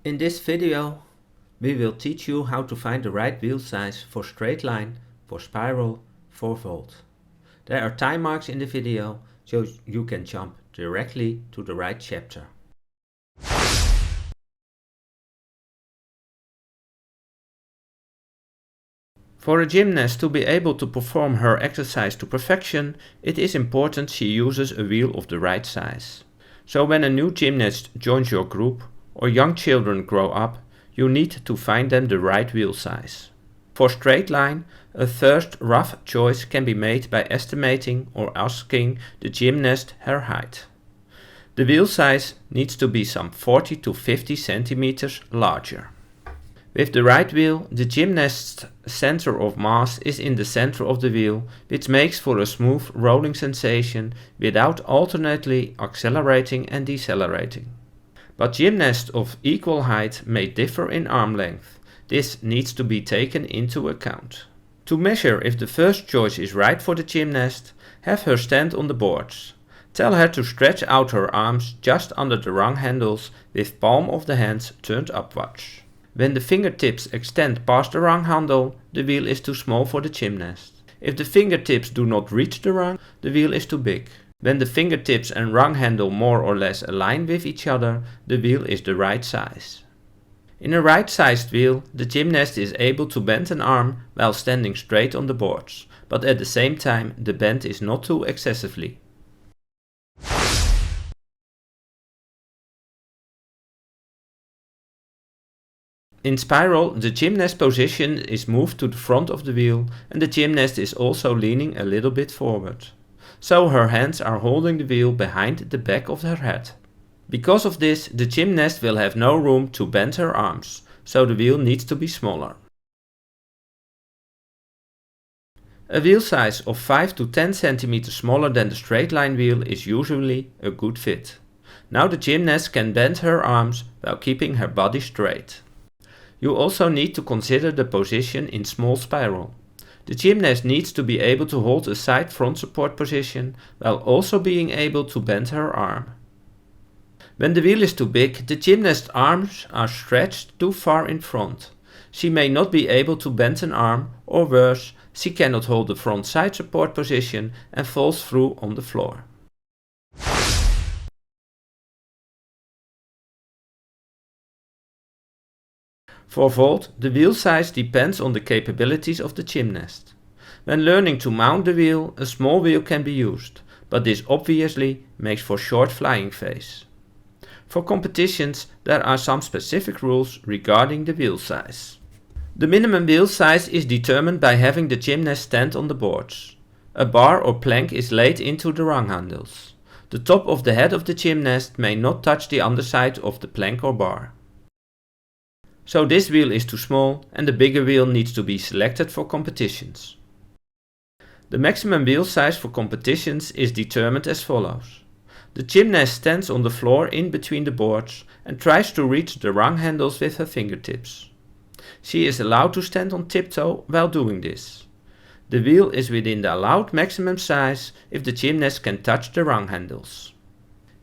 In this video, we will teach you how to find the right wheel size for straight line, for spiral, for vault. There are time marks in the video, so you can jump directly to the right chapter. For a gymnast to be able to perform her exercise to perfection, it is important she uses a wheel of the right size. So when a new gymnast joins your group or young children grow up, you need to find them the right wheel size. For straight line, a first rough choice can be made by estimating or asking the gymnast her height. The wheel size needs to be some 40 to 50 centimeters larger. With the right wheel, the gymnast's center of mass is in the center of the wheel, which makes for a smooth rolling sensation without alternately accelerating and decelerating. But gymnasts of equal height may differ in arm length. This needs to be taken into account. To measure if the first choice is right for the gymnast, have her stand on the boards. Tell her to stretch out her arms just under the rung handles with palm of the hands turned upwards. When the fingertips extend past the rung handle, the wheel is too small for the gymnast. If the fingertips do not reach the rung, the wheel is too big. When the fingertips and rung handle more or less align with each other, the wheel is the right size. In a right-sized wheel, the gymnast is able to bend an arm while standing straight on the boards, but at the same time the bend is not too excessively. In spiral, the gymnast position is moved to the front of the wheel and the gymnast is also leaning a little bit forward. So her hands are holding the wheel behind the back of her head. Because of this, the gymnast will have no room to bend her arms, so the wheel needs to be smaller. A wheel size of 5 to 10 cm smaller than the straight line wheel is usually a good fit. Now the gymnast can bend her arms while keeping her body straight. You also need to consider the position in small spiral. The gymnast needs to be able to hold a side front support position while also being able to bend her arm. When the wheel is too big, the gymnast's arms are stretched too far in front. She may not be able to bend an arm, or worse, she cannot hold the front side support position and falls through on the floor. For vault, the wheel size depends on the capabilities of the gymnast. When learning to mount the wheel, a small wheel can be used, but this obviously makes for short flying phase. For competitions, there are some specific rules regarding the wheel size. The minimum wheel size is determined by having the gymnast stand on the boards. A bar or plank is laid into the rung handles. The top of the head of the gymnast may not touch the underside of the plank or bar. So this wheel is too small and the bigger wheel needs to be selected for competitions. The maximum wheel size for competitions is determined as follows. The gymnast stands on the floor in between the boards and tries to reach the rung handles with her fingertips. She is allowed to stand on tiptoe while doing this. The wheel is within the allowed maximum size if the gymnast can touch the rung handles.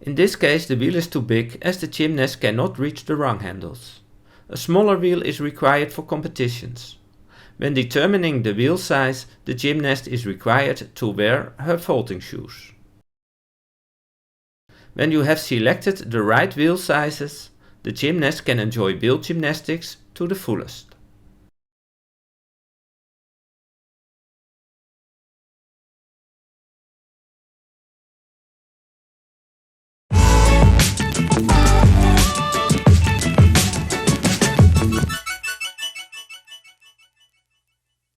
In this case the wheel is too big as the gymnast cannot reach the rung handles. A smaller wheel is required for competitions. When determining the wheel size, the gymnast is required to wear her vaulting shoes. When you have selected the right wheel sizes, the gymnast can enjoy wheel gymnastics to the fullest.